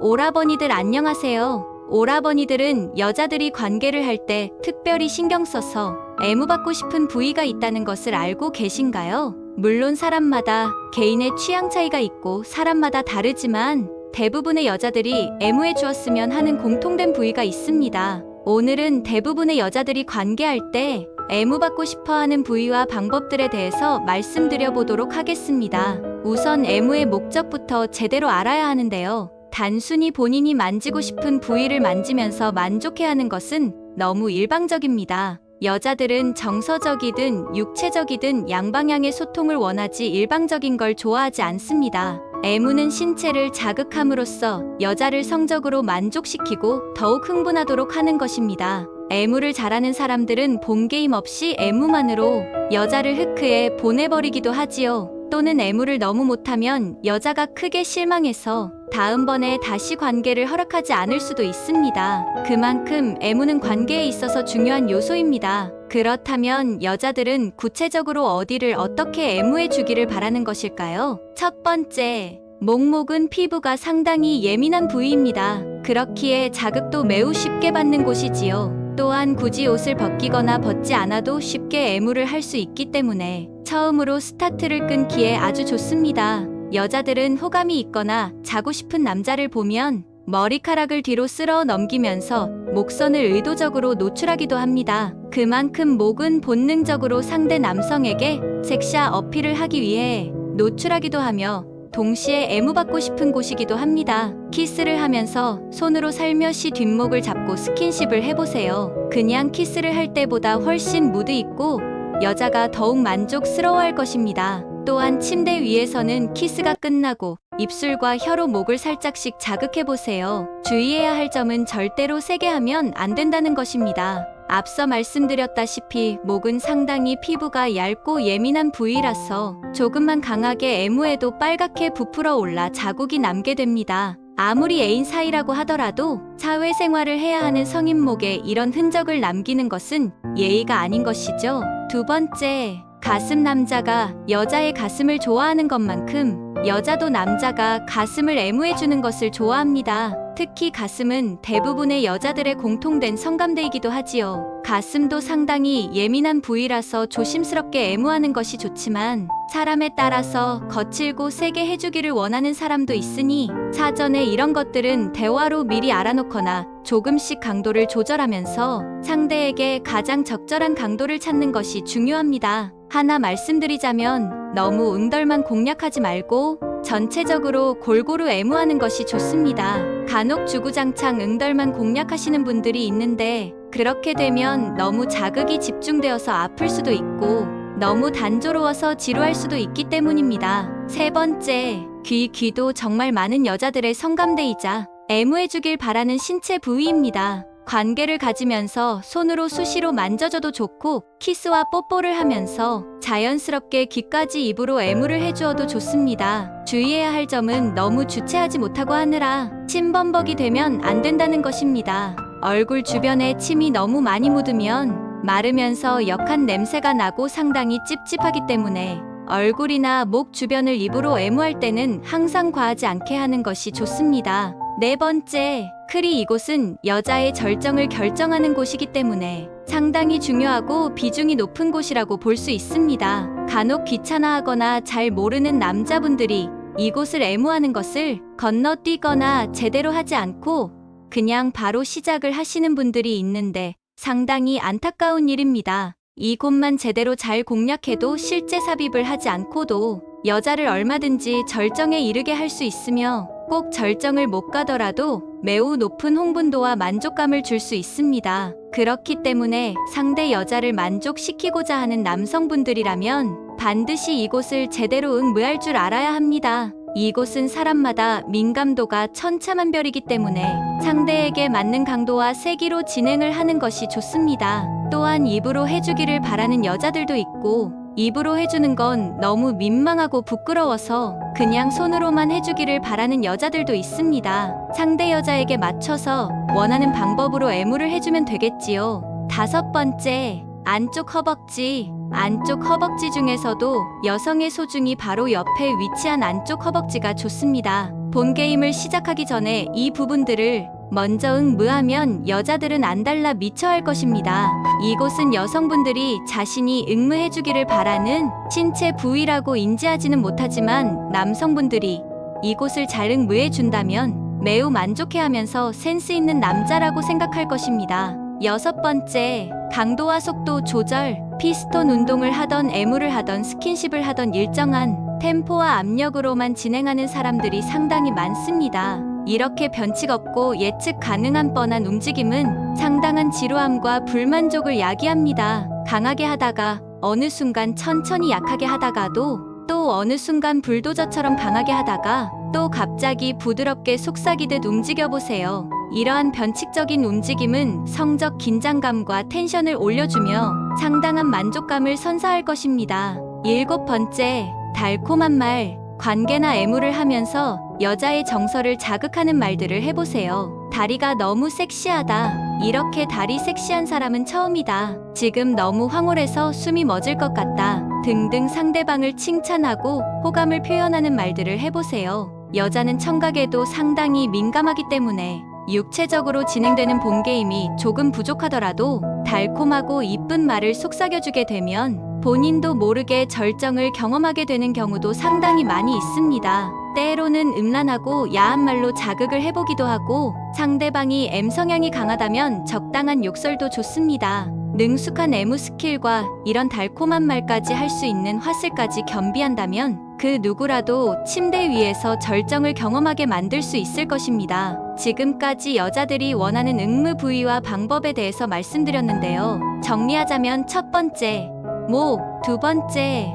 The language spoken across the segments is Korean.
오라버니들 안녕하세요. 오라버니들은 여자들이 관계를 할 때 특별히 신경 써서 애무받고 싶은 부위가 있다는 것을 알고 계신가요? 물론 사람마다 개인의 취향 차이가 있고 사람마다 다르지만 대부분의 여자들이 애무해 주었으면 하는 공통된 부위가 있습니다. 오늘은 대부분의 여자들이 관계할 때 애무받고 싶어하는 부위와 방법들에 대해서 말씀드려 보도록 하겠습니다. 우선 애무의 목적부터 제대로 알아야 하는데요. 단순히 본인이 만지고 싶은 부위를 만지면서 만족해하는 것은 너무 일방적입니다. 여자들은 정서적이든 육체적이든 양방향의 소통을 원하지 일방적인 걸 좋아하지 않습니다. 애무는 신체를 자극함으로써 여자를 성적으로 만족시키고 더욱 흥분하도록 하는 것입니다. 애무를 잘하는 사람들은 본게임 없이 애무만으로 여자를 흑크에 보내버리기도 하지요. 또는 애무를 너무 못하면 여자가 크게 실망해서 다음번에 다시 관계를 허락하지 않을 수도 있습니다. 그만큼 애무는 관계에 있어서 중요한 요소입니다. 그렇다면 여자들은 구체적으로 어디를 어떻게 애무해 주기를 바라는 것일까요? 첫 번째, 목목은 피부가 상당히 예민한 부위입니다. 그렇기에 자극도 매우 쉽게 받는 곳이지요. 또한 굳이 옷을 벗기거나 벗지 않아도 쉽게 애무를 할 수 있기 때문에 처음으로 스타트를 끊기에 아주 좋습니다. 여자들은 호감이 있거나 자고 싶은 남자를 보면 머리카락을 뒤로 쓸어 넘기면서 목선을 의도적으로 노출하기도 합니다. 그만큼 목은 본능적으로 상대 남성에게 섹시한 어필을 하기 위해 노출하기도 하며 동시에 애무받고 싶은 곳이기도 합니다. 키스를 하면서 손으로 살며시 뒷목을 잡고 스킨십을 해보세요. 그냥 키스를 할 때보다 훨씬 무드 있고 여자가 더욱 만족스러워할 것입니다. 또한 침대 위에서는 키스가 끝나고 입술과 혀로 목을 살짝씩 자극해보세요. 주의해야 할 점은 절대로 세게 하면 안 된다는 것입니다. 앞서 말씀드렸다시피 목은 상당히 피부가 얇고 예민한 부위라서 조금만 강하게 애무해도 빨갛게 부풀어 올라 자국이 남게 됩니다. 아무리 애인 사이라고 하더라도 사회생활을 해야 하는 성인목에 이런 흔적을 남기는 것은 예의가 아닌 것이죠. 두 번째, 가슴. 남자가 여자의 가슴을 좋아하는 것만큼 여자도 남자가 가슴을 애무해주는 것을 좋아합니다. 특히 가슴은 대부분의 여자들의 공통된 성감대이기도 하지요. 가슴도 상당히 예민한 부위라서 조심스럽게 애무하는 것이 좋지만 사람에 따라서 거칠고 세게 해주기를 원하는 사람도 있으니 사전에 이런 것들은 대화로 미리 알아놓거나 조금씩 강도를 조절하면서 상대에게 가장 적절한 강도를 찾는 것이 중요합니다. 하나 말씀드리자면 너무 응덜만 공략하지 말고 전체적으로 골고루 애무하는 것이 좋습니다. 간혹 주구장창 응덜만 공략하시는 분들이 있는데 그렇게 되면 너무 자극이 집중되어서 아플 수도 있고 너무 단조로워서 지루할 수도 있기 때문입니다. 세 번째, 귀도 정말 많은 여자들의 성감대이자 애무해주길 바라는 신체 부위입니다. 관계를 가지면서 손으로 수시로 만져줘도 좋고 키스와 뽀뽀를 하면서 자연스럽게 귀까지 입으로 애무를 해주어도 좋습니다. 주의해야 할 점은 너무 주체하지 못하고 하느라 침범벅이 되면 안 된다는 것입니다. 얼굴 주변에 침이 너무 많이 묻으면 마르면서 역한 냄새가 나고 상당히 찝찝하기 때문에 얼굴이나 목 주변을 입으로 애무할 때는 항상 과하지 않게 하는 것이 좋습니다. 네 번째, 클이. 이곳은 여자의 절정을 결정하는 곳이기 때문에 상당히 중요하고 비중이 높은 곳이라고 볼 수 있습니다. 간혹 귀찮아하거나 잘 모르는 남자분들이 이곳을 애무하는 것을 건너뛰거나 제대로 하지 않고 그냥 바로 시작을 하시는 분들이 있는데 상당히 안타까운 일입니다. 이곳만 제대로 잘 공략해도 실제 삽입을 하지 않고도 여자를 얼마든지 절정에 이르게 할 수 있으며 꼭 절정을 못 가더라도 매우 높은 홍분도와 만족감을 줄 수 있습니다. 그렇기 때문에 상대 여자를 만족시키고자 하는 남성분들이라면 반드시 이곳을 제대로 응무할 줄 알아야 합니다. 이곳은 사람마다 민감도가 천차만별이기 때문에 상대에게 맞는 강도와 세기로 진행을 하는 것이 좋습니다. 또한 입으로 해주기를 바라는 여자들도 있고 입으로 해주는 건 너무 민망하고 부끄러워서 그냥 손으로만 해주기를 바라는 여자들도 있습니다. 상대 여자에게 맞춰서 원하는 방법으로 애무를 해주면 되겠지요. 다섯 번째, 안쪽 허벅지. 안쪽 허벅지 중에서도 여성의 소중이 바로 옆에 위치한 안쪽 허벅지가 좋습니다. 본 게임을 시작하기 전에 이 부분들을 먼저 응무하면 여자들은 안달나 미쳐할 것입니다. 이곳은 여성분들이 자신이 응무해주기를 바라는 신체 부위라고 인지하지는 못하지만 남성분들이 이곳을 잘 응무해준다면 매우 만족해하면서 센스 있는 남자라고 생각할 것입니다. 6번째, 강도와 속도 조절. 피스톤 운동을 하던 애무를 하던 스킨십을 하던 일정한 템포와 압력으로만 진행하는 사람들이 상당히 많습니다. 이렇게 변칙 없고 예측 가능한 뻔한 움직임은 상당한 지루함과 불만족을 야기합니다. 강하게 하다가 어느 순간 천천히 약하게 하다가도 또 어느 순간 불도저처럼 강하게 하다가 또 갑자기 부드럽게 속삭이듯 움직여보세요. 이러한 변칙적인 움직임은 성적 긴장감과 텐션을 올려주며 상당한 만족감을 선사할 것입니다. 7번째, 달콤한 말. 관계나 애무를 하면서 여자의 정서를 자극하는 말들을 해보세요. 다리가 너무 섹시하다. 이렇게 다리 섹시한 사람은 처음이다. 지금 너무 황홀해서 숨이 멎을 것 같다. 등등 상대방을 칭찬하고 호감을 표현하는 말들을 해보세요. 여자는 청각에도 상당히 민감하기 때문에 육체적으로 진행되는 본 게임이 조금 부족하더라도 달콤하고 이쁜 말을 속삭여주게 되면 본인도 모르게 절정을 경험하게 되는 경우도 상당히 많이 있습니다. 때로는 음란하고 야한 말로 자극을 해보기도 하고 상대방이 M 성향이 강하다면 적당한 욕설도 좋습니다. 능숙한 애무 스킬과 이런 달콤한 말까지 할 수 있는 화술까지 겸비한다면 그 누구라도 침대 위에서 절정을 경험하게 만들 수 있을 것입니다. 지금까지 여자들이 원하는 응무 부위와 방법에 대해서 말씀드렸는데요. 정리하자면 첫 번째, 목, 두 번째,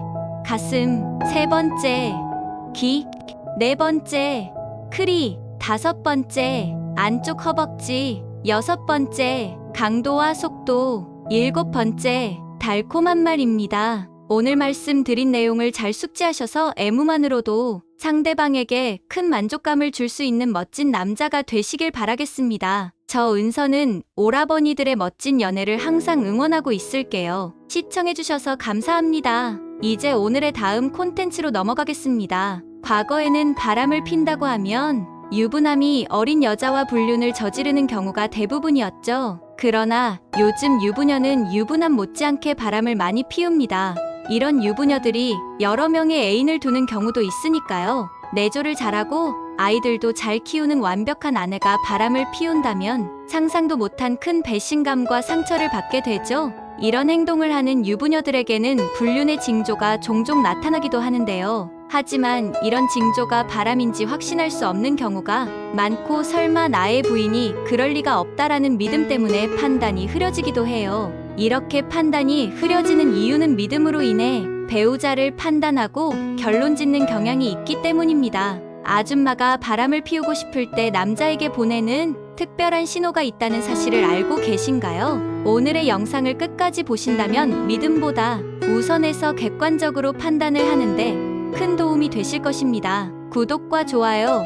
가슴, 세 번째, 귀, 네 번째, 크리, 다섯 번째, 안쪽 허벅지, 여섯 번째, 강도와 속도, 일곱 번째, 달콤한 말입니다. 오늘 말씀드린 내용을 잘 숙지하셔서 애무만으로도 상대방에게 큰 만족감을 줄 수 있는 멋진 남자가 되시길 바라겠습니다. 저 은서는 오라버니들의 멋진 연애를 항상 응원하고 있을게요. 시청해주셔서 감사합니다. 이제 오늘의 다음 콘텐츠로 넘어가겠습니다. 과거에는 바람을 핀다고 하면 유부남이 어린 여자와 불륜을 저지르는 경우가 대부분이었죠. 그러나 요즘 유부녀는 유부남 못지않게 바람을 많이 피웁니다. 이런 유부녀들이 여러 명의 애인을 두는 경우도 있으니까요. 내조를 잘하고 아이들도 잘 키우는 완벽한 아내가 바람을 피운다면 상상도 못한 큰 배신감과 상처를 받게 되죠. 이런 행동을 하는 유부녀들에게는 불륜의 징조가 종종 나타나기도 하는데요. 하지만 이런 징조가 바람인지 확신할 수 없는 경우가 많고 설마 나의 부인이 그럴 리가 없다라는 믿음 때문에 판단이 흐려지기도 해요. 이렇게 판단이 흐려지는 이유는 믿음으로 인해 배우자를 판단하고 결론 짓는 경향이 있기 때문입니다. 아줌마가 바람을 피우고 싶을 때 남자에게 보내는 특별한 신호가 있다는 사실을 알고 계신가요? 오늘의 영상을 끝까지 보신다면 믿음보다 우선해서 객관적으로 판단을 하는데 큰 도움이 되실 것입니다. 구독과 좋아요,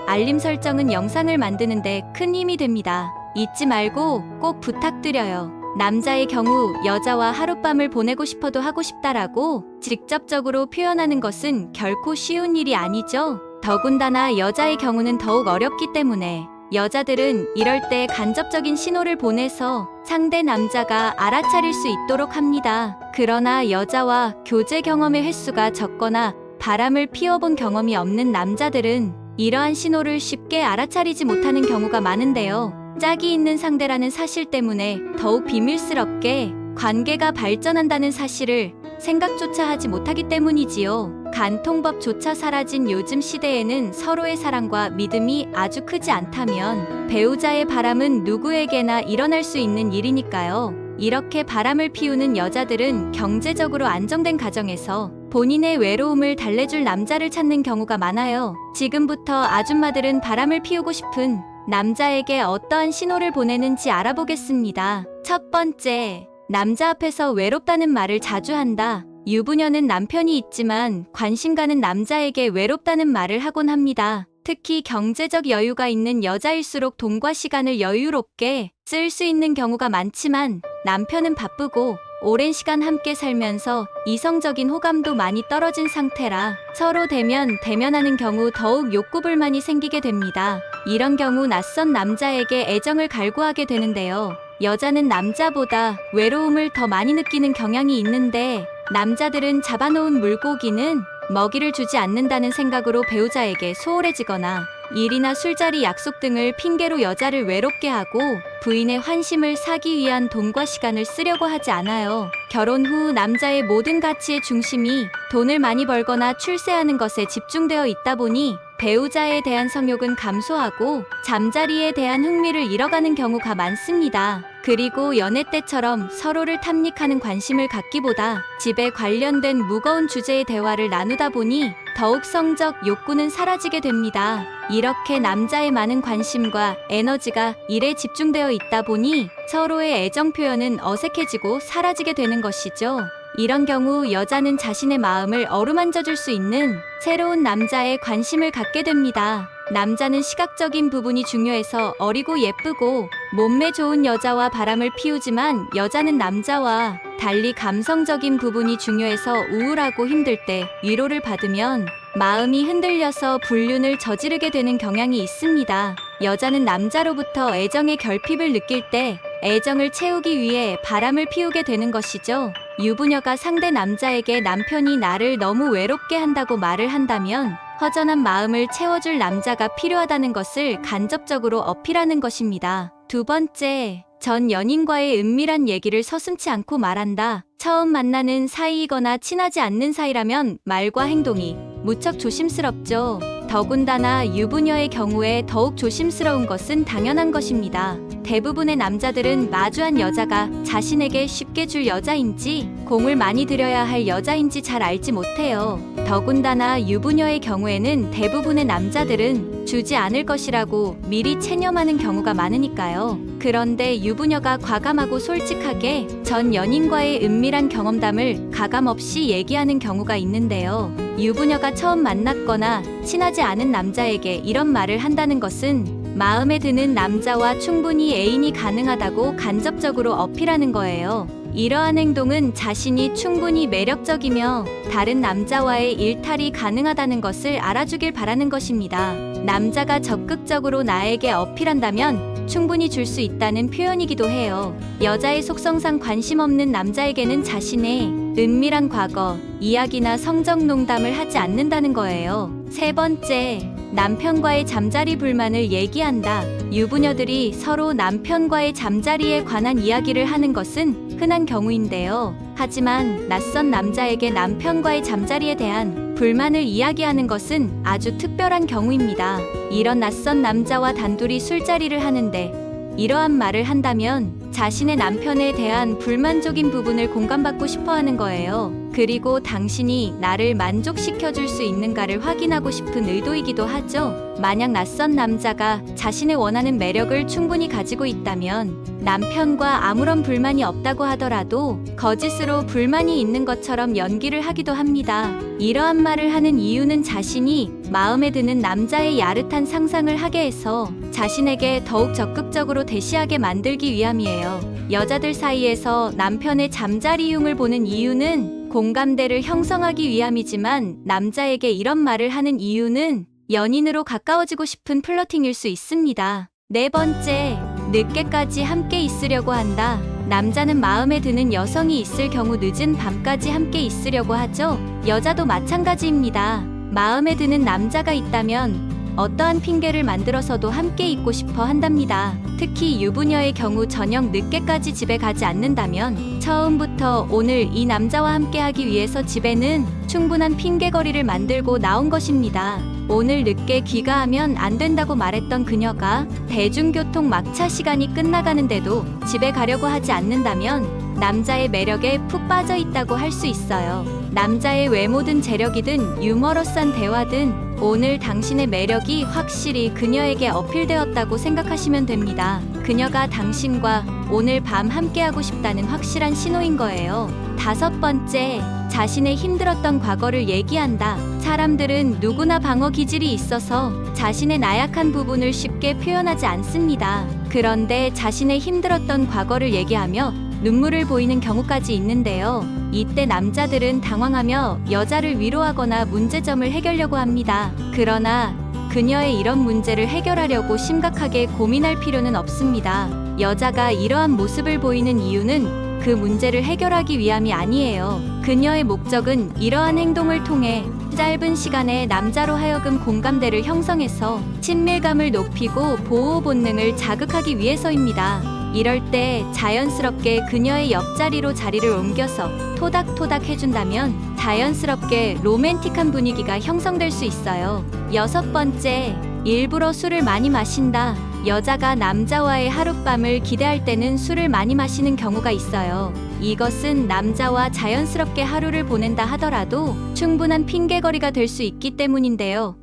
알림 설정은 영상을 만드는데 큰 힘이 됩니다. 잊지 말고 꼭 부탁드려요. 남자의 경우 여자와 하룻밤을 보내고 싶어도 하고 싶다라고 직접적으로 표현하는 것은 결코 쉬운 일이 아니죠. 더군다나 여자의 경우는 더욱 어렵기 때문에 여자들은 이럴 때 간접적인 신호를 보내서 상대 남자가 알아차릴 수 있도록 합니다. 그러나 여자와 교제 경험의 횟수가 적거나 바람을 피워본 경험이 없는 남자들은 이러한 신호를 쉽게 알아차리지 못하는 경우가 많은데요. 짝이 있는 상대라는 사실 때문에 더욱 비밀스럽게 관계가 발전한다는 사실을 생각조차 하지 못하기 때문이지요. 간통법조차 사라진 요즘 시대에는 서로의 사랑과 믿음이 아주 크지 않다면 배우자의 바람은 누구에게나 일어날 수 있는 일이니까요. 이렇게 바람을 피우는 여자들은 경제적으로 안정된 가정에서 본인의 외로움을 달래줄 남자를 찾는 경우가 많아요. 지금부터 아줌마들은 바람을 피우고 싶은 남자에게 어떠한 신호를 보내는지 알아보겠습니다. 첫 번째, 남자 앞에서 외롭다는 말을 자주 한다. 유부녀는 남편이 있지만 관심 가는 남자에게 외롭다는 말을 하곤 합니다. 특히 경제적 여유가 있는 여자일수록 돈과 시간을 여유롭게 쓸 수 있는 경우가 많지만 남편은 바쁘고 오랜 시간 함께 살면서 이성적인 호감도 많이 떨어진 상태라 서로 대면하는 경우 더욱 욕구불만이 생기게 됩니다. 이런 경우 낯선 남자에게 애정을 갈구하게 되는데요. 여자는 남자보다 외로움을 더 많이 느끼는 경향이 있는데 남자들은 잡아놓은 물고기는 먹이를 주지 않는다는 생각으로 배우자에게 소홀해지거나 일이나 술자리 약속 등을 핑계로 여자를 외롭게 하고 부인의 환심을 사기 위한 돈과 시간을 쓰려고 하지 않아요. 결혼 후 남자의 모든 가치의 중심이 돈을 많이 벌거나 출세하는 것에 집중되어 있다 보니 배우자에 대한 성욕은 감소하고 잠자리에 대한 흥미를 잃어가는 경우가 많습니다. 그리고 연애 때처럼 서로를 탐닉하는 관심을 갖기보다 집에 관련된 무거운 주제의 대화를 나누다 보니 더욱 성적 욕구는 사라지게 됩니다. 이렇게 남자의 많은 관심과 에너지가 일에 집중되어 있다 보니 서로의 애정 표현은 어색해지고 사라지게 되는 것이죠. 이런 경우 여자는 자신의 마음을 어루만져 줄 수 있는 새로운 남자에 관심을 갖게 됩니다. 남자는 시각적인 부분이 중요해서 어리고 예쁘고 몸매 좋은 여자와 바람을 피우지만 여자는 남자와 달리 감성적인 부분이 중요해서 우울하고 힘들 때 위로를 받으면 마음이 흔들려서 불륜을 저지르게 되는 경향이 있습니다. 여자는 남자로부터 애정의 결핍을 느낄 때 애정을 채우기 위해 바람을 피우게 되는 것이죠. 유부녀가 상대 남자에게 남편이 나를 너무 외롭게 한다고 말을 한다면 허전한 마음을 채워줄 남자가 필요하다는 것을 간접적으로 어필하는 것입니다. 두 번째, 전 연인과의 은밀한 얘기를 서슴지 않고 말한다. 처음 만나는 사이이거나 친하지 않는 사이라면 말과 행동이 무척 조심스럽죠. 더군다나 유부녀의 경우에 더욱 조심스러운 것은 당연한 것입니다. 대부분의 남자들은 마주한 여자가 자신에게 쉽게 줄 여자인지 공을 많이 들여야 할 여자인지 잘 알지 못해요. 더군다나 유부녀의 경우에는 대부분의 남자들은 주지 않을 것이라고 미리 체념하는 경우가 많으니까요. 그런데 유부녀가 과감하고 솔직하게 전 연인과의 은밀한 경험담을 가감없이 얘기하는 경우가 있는데요. 유부녀가 처음 만났거나 친하지 않은 남자에게 이런 말을 한다는 것은 마음에 드는 남자와 충분히 애인이 가능하다고 간접적으로 어필하는 거예요. 이러한 행동은 자신이 충분히 매력적이며 다른 남자와의 일탈이 가능하다는 것을 알아주길 바라는 것입니다. 남자가 적극적으로 나에게 어필한다면 충분히 줄 수 있다는 표현이기도 해요. 여자의 속성상 관심 없는 남자에게는 자신의 은밀한 과거, 이야기나 성적 농담을 하지 않는다는 거예요. 세 번째, 남편과의 잠자리 불만을 얘기한다. 유부녀들이 서로 남편과의 잠자리에 관한 이야기를 하는 것은 흔한 경우인데요. 하지만 낯선 남자에게 남편과의 잠자리에 대한 불만을 이야기하는 것은 아주 특별한 경우입니다. 이런 낯선 남자와 단둘이 술자리를 하는데 이러한 말을 한다면 자신의 남편에 대한 불만족인 부분을 공감받고 싶어 하는 거예요. 그리고 당신이 나를 만족시켜줄 수 있는가를 확인하고 싶은 의도이기도 하죠. 만약 낯선 남자가 자신의 원하는 매력을 충분히 가지고 있다면 남편과 아무런 불만이 없다고 하더라도 거짓으로 불만이 있는 것처럼 연기를 하기도 합니다. 이러한 말을 하는 이유는 자신이 마음에 드는 남자의 야릇한 상상을 하게 해서 자신에게 더욱 적극적으로 대시하게 만들기 위함이에요. 여자들 사이에서 남편의 잠자리흉을 보는 이유는 공감대를 형성하기 위함이지만 남자에게 이런 말을 하는 이유는 연인으로 가까워지고 싶은 플러팅일 수 있습니다. 네 번째, 늦게까지 함께 있으려고 한다. 남자는 마음에 드는 여성이 있을 경우 늦은 밤까지 함께 있으려고 하죠. 여자도 마찬가지입니다. 마음에 드는 남자가 있다면 어떠한 핑계를 만들어서도 함께 있고 싶어 한답니다. 특히 유부녀의 경우 저녁 늦게까지 집에 가지 않는다면 처음부터 오늘 이 남자와 함께 하기 위해서 집에는 충분한 핑계거리를 만들고 나온 것입니다. 오늘 늦게 귀가하면 안 된다고 말했던 그녀가 대중교통 막차 시간이 끝나가는데도 집에 가려고 하지 않는다면 남자의 매력에 푹 빠져 있다고 할 수 있어요. 남자의 외모든 재력이든 유머러스한 대화든 오늘 당신의 매력이 확실히 그녀에게 어필되었다고 생각하시면 됩니다. 그녀가 당신과 오늘 밤 함께하고 싶다는 확실한 신호인 거예요. 다섯 번째, 자신의 힘들었던 과거를 얘기한다. 사람들은 누구나 방어 기질이 있어서 자신의 나약한 부분을 쉽게 표현하지 않습니다. 그런데 자신의 힘들었던 과거를 얘기하며 눈물을 보이는 경우까지 있는데요. 이때 남자들은 당황하며 여자를 위로하거나 문제점을 해결하려고 합니다. 그러나 그녀의 이런 문제를 해결하려고 심각하게 고민할 필요는 없습니다. 여자가 이러한 모습을 보이는 이유는 그 문제를 해결하기 위함이 아니에요. 그녀의 목적은 이러한 행동을 통해 짧은 시간에 남자로 하여금 공감대를 형성해서 친밀감을 높이고 보호 본능을 자극하기 위해서입니다. 이럴 때 자연스럽게 그녀의 옆자리로 자리를 옮겨서 토닥토닥 해준다면 자연스럽게 로맨틱한 분위기가 형성될 수 있어요. 6번째, 일부러 술을 많이 마신다. 여자가 남자와의 하룻밤을 기대할 때는 술을 많이 마시는 경우가 있어요. 이것은 남자와 자연스럽게 하루를 보낸다 하더라도 충분한 핑계거리가 될 수 있기 때문인데요.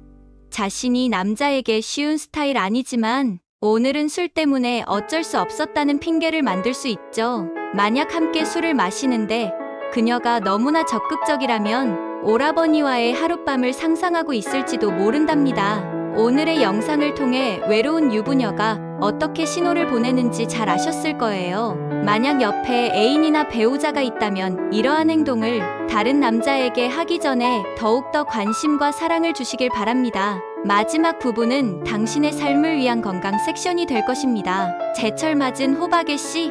자신이 남자에게 쉬운 스타일 아니지만 오늘은 술 때문에 어쩔 수 없었다는 핑계를 만들 수 있죠. 만약 함께 술을 마시는데 그녀가 너무나 적극적이라면 오라버니와의 하룻밤을 상상하고 있을지도 모른답니다. 오늘의 영상을 통해 외로운 유부녀가 어떻게 신호를 보내는지 잘 아셨을 거예요. 만약 옆에 애인이나 배우자가 있다면 이러한 행동을 다른 남자에게 하기 전에 더욱더 관심과 사랑을 주시길 바랍니다. 마지막 부분은 당신의 삶을 위한 건강 섹션이 될 것입니다. 제철 맞은 호박의 씨,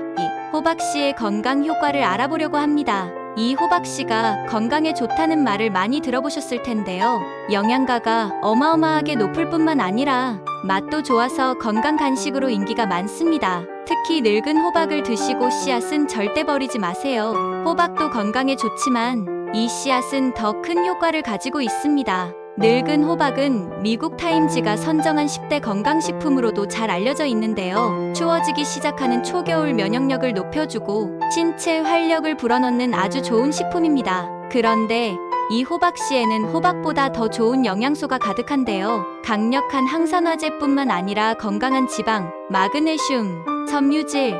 호박씨의 건강 효과를 알아보려고 합니다. 이 호박씨가 건강에 좋다는 말을 많이 들어보셨을 텐데요. 영양가가 어마어마하게 높을 뿐만 아니라 맛도 좋아서 건강 간식으로 인기가 많습니다. 특히 늙은 호박을 드시고 씨앗은 절대 버리지 마세요. 호박도 건강에 좋지만 이 씨앗은 더 큰 효과를 가지고 있습니다. 늙은 호박은 미국 타임지가 선정한 10대 건강식품으로도 잘 알려져 있는데요. 추워지기 시작하는 초겨울 면역력을 높여주고 신체 활력을 불어넣는 아주 좋은 식품입니다. 그런데 이 호박씨에는 호박보다 더 좋은 영양소가 가득한데요. 강력한 항산화제뿐만 아니라 건강한 지방, 마그네슘, 섬유질,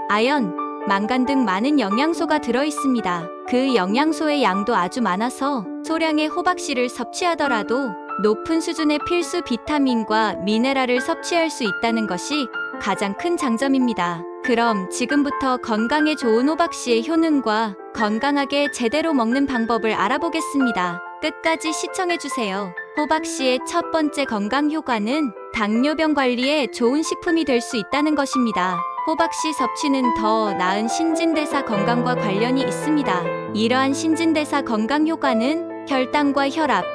아연, 망간 등 많은 영양소가 들어있습니다. 그 영양소의 양도 아주 많아서 소량의 호박씨를 섭취하더라도 높은 수준의 필수 비타민과 미네랄을 섭취할 수 있다는 것이 가장 큰 장점입니다. 그럼 지금부터 건강에 좋은 호박씨의 효능과 건강하게 제대로 먹는 방법을 알아보겠습니다. 끝까지 시청해주세요. 호박씨의 첫 번째 건강 효과는 당뇨병 관리에 좋은 식품이 될 수 있다는 것입니다. 호박씨 섭취는 더 나은 신진대사 건강과 관련이 있습니다. 이러한 신진대사 건강 효과는 혈당과 혈압,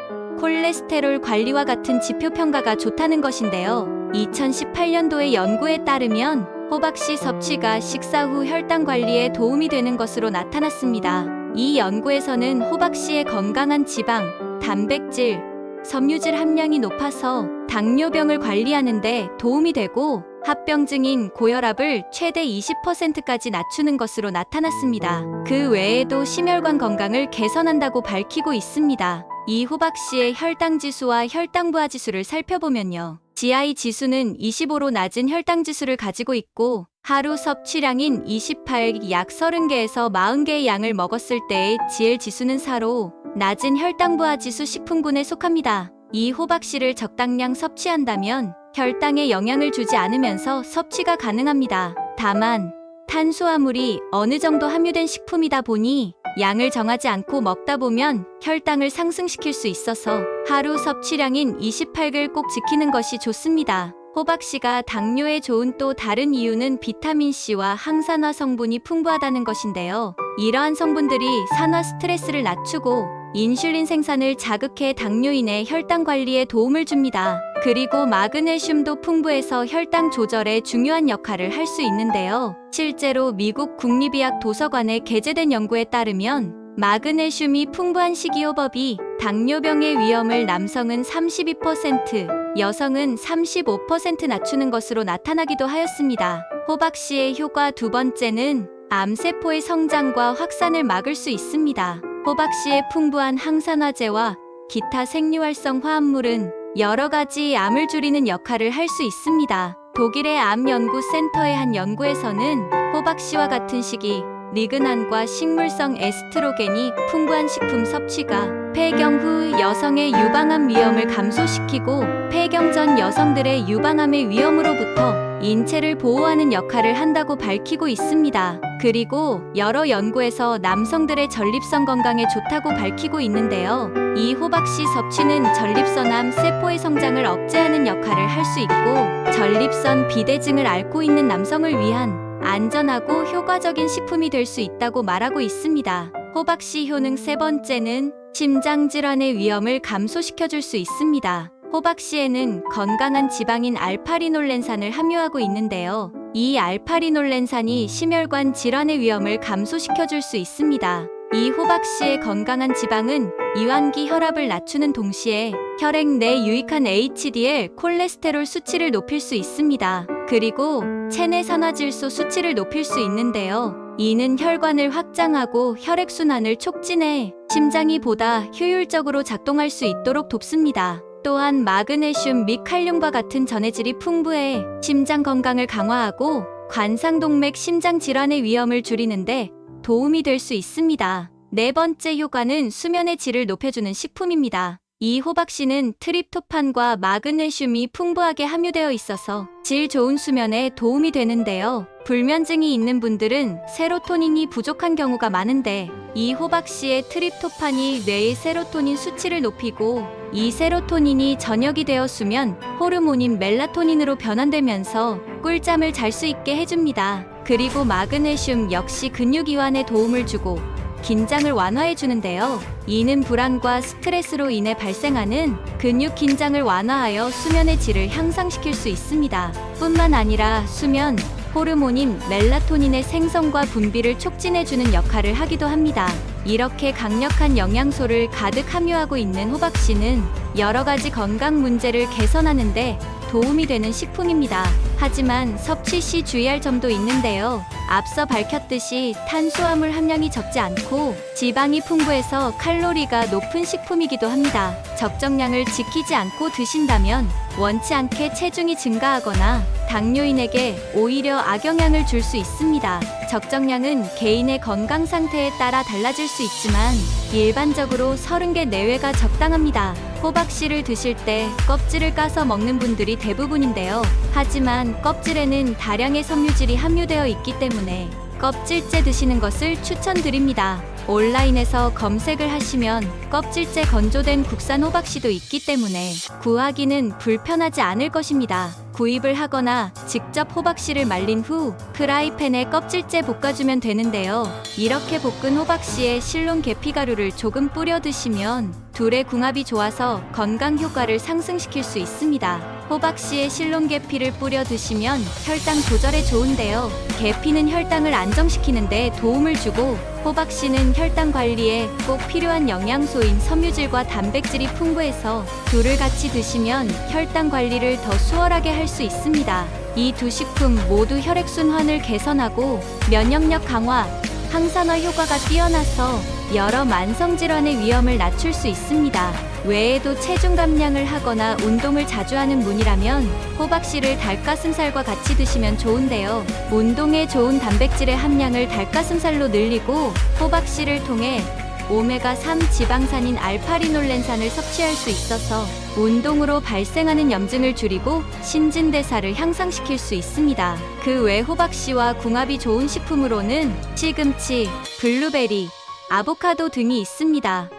콜레스테롤 관리와 같은 지표 평가가 좋다는 것인데요. 2018년도의 연구에 따르면 호박씨 섭취가 식사 후 혈당 관리에 도움이 되는 것으로 나타났습니다. 이 연구에서는 호박씨의 건강한 지방, 단백질, 섬유질 함량이 높아서 당뇨병을 관리하는 데 도움이 되고 합병증인 고혈압을 최대 20%까지 낮추는 것으로 나타났습니다. 그 외에도 심혈관 건강을 개선한다고 밝히고 있습니다. 이 호박씨의 혈당 지수와 혈당 부하 지수를 살펴보면요. GI 지수는 25로 낮은 혈당 지수를 가지고 있고 하루 섭취량인 28, 약 30개에서 40개의 양을 먹었을 때의 GL 지수는 4로 낮은 혈당 부하 지수 식품군에 속합니다. 이 호박씨를 적당량 섭취한다면 혈당에 영향을 주지 않으면서 섭취가 가능합니다. 다만 탄수화물이 어느 정도 함유된 식품이다 보니 양을 정하지 않고 먹다 보면 혈당을 상승시킬 수 있어서 하루 섭취량인 28g을 꼭 지키는 것이 좋습니다. 호박씨가 당뇨에 좋은 또 다른 이유는 비타민C와 항산화 성분이 풍부하다는 것인데요. 이러한 성분들이 산화 스트레스를 낮추고 인슐린 생산을 자극해 당뇨인의 혈당 관리에 도움을 줍니다. 그리고 마그네슘도 풍부해서 혈당 조절에 중요한 역할을 할 수 있는데요. 실제로 미국 국립의학 도서관에 게재된 연구에 따르면 마그네슘이 풍부한 식이요법이 당뇨병의 위험을 남성은 32%, 여성은 35% 낮추는 것으로 나타나기도 하였습니다. 호박씨의 효과 두 번째는 암세포의 성장과 확산을 막을 수 있습니다. 호박씨의 풍부한 항산화제와 기타 생리활성 화합물은 여러 가지 암을 줄이는 역할을 할 수 있습니다. 독일의 암연구센터의 한 연구에서는 호박씨와 같은 시기 리그난과 식물성 에스트로겐이 풍부한 식품 섭취가 폐경 후 여성의 유방암 위험을 감소시키고 폐경 전 여성들의 유방암의 위험으로부터 인체를 보호하는 역할을 한다고 밝히고 있습니다. 그리고 여러 연구에서 남성들의 전립선 건강에 좋다고 밝히고 있는데요. 이 호박씨 섭취는 전립선암 세포의 성장을 억제하는 역할을 할 수 있고 전립선 비대증을 앓고 있는 남성을 위한 안전하고 효과적인 식품이 될 수 있다고 말하고 있습니다. 호박씨 효능 세 번째는 심장질환의 위험을 감소시켜줄 수 있습니다. 호박씨에는 건강한 지방인 알파리놀렌산을 함유하고 있는데요. 이 알파리놀렌산이 심혈관 질환의 위험을 감소시켜줄 수 있습니다. 이 호박씨의 건강한 지방은 이완기 혈압을 낮추는 동시에 혈액 내 유익한 HDL 콜레스테롤 수치를 높일 수 있습니다. 그리고 체내 산화질소 수치를 높일 수 있는데요. 이는 혈관을 확장하고 혈액순환을 촉진해 심장이 보다 효율적으로 작동할 수 있도록 돕습니다. 또한 마그네슘 및 칼륨과 같은 전해질이 풍부해 심장 건강을 강화하고 관상동맥 심장 질환의 위험을 줄이는데 도움이 될 수 있습니다. 네 번째 효과는 수면의 질을 높여주는 식품입니다. 이 호박씨는 트립토판과 마그네슘이 풍부하게 함유되어 있어서 질 좋은 수면에 도움이 되는데요. 불면증이 있는 분들은 세로토닌이 부족한 경우가 많은데 이 호박씨의 트립토판이 뇌의 세로토닌 수치를 높이고 이 세로토닌이 전역이 되었으면 호르몬인 멜라토닌으로 변환되면서 꿀잠을 잘 수 있게 해줍니다. 그리고 마그네슘 역시 근육 이완에 도움을 주고 긴장을 완화해 주는데요. 이는 불안과 스트레스로 인해 발생하는 근육 긴장을 완화하여 수면의 질을 향상시킬 수 있습니다. 뿐만 아니라 수면 호르몬인 멜라토닌의 생성과 분비를 촉진해주는 역할을 하기도 합니다. 이렇게 강력한 영양소를 가득 함유하고 있는 호박씨는 여러 가지 건강 문제를 개선하는데 도움이 되는 식품입니다. 하지만 섭취 시 주의할 점도 있는데요. 앞서 밝혔듯이 탄수화물 함량이 적지 않고 지방이 풍부해서 칼로리가 높은 식품이기도 합니다. 적정량을 지키지 않고 드신다면 원치 않게 체중이 증가하거나 당뇨인에게 오히려 악영향을 줄 수 있습니다. 적정량은 개인의 건강 상태에 따라 달라질 수 있지만 일반적으로 30개 내외가 적당합니다. 호박씨를 드실 때 껍질을 까서 먹는 분들이 대부분인데요. 하지만 껍질에는 다량의 섬유질이 함유되어 있기 때문에 껍질째 드시는 것을 추천드립니다. 온라인에서 검색을 하시면 껍질째 건조된 국산 호박씨도 있기 때문에 구하기는 불편하지 않을 것입니다. 구입을 하거나 직접 호박씨를 말린 후 프라이팬에 껍질째 볶아주면 되는데요. 이렇게 볶은 호박씨에 실론 계피가루를 조금 뿌려 드시면 둘의 궁합이 좋아서 건강 효과를 상승시킬 수 있습니다. 호박씨에 실론 계피를 뿌려 드시면 혈당 조절에 좋은데요. 계피는 혈당을 안정시키는 데 도움을 주고 호박씨는 혈당 관리에 꼭 필요한 영양소인 섬유질과 단백질이 풍부해서 둘을 같이 드시면 혈당 관리를 더 수월하게 할 수 있습니다. 이 두 식품 모두 혈액순환을 개선하고 면역력 강화, 항산화 효과가 뛰어나서 여러 만성질환의 위험을 낮출 수 있습니다. 외에도 체중 감량을 하거나 운동을 자주 하는 분이라면 호박씨를 닭가슴살과 같이 드시면 좋은데요. 운동에 좋은 단백질의 함량을 닭가슴살로 늘리고 호박씨를 통해 오메가3 지방산인 알파리놀렌산을 섭취할 수 있어서 운동으로 발생하는 염증을 줄이고 신진대사를 향상시킬 수 있습니다. 그 외 호박씨와 궁합이 좋은 식품으로는 시금치, 블루베리, 아보카도 등이 있습니다.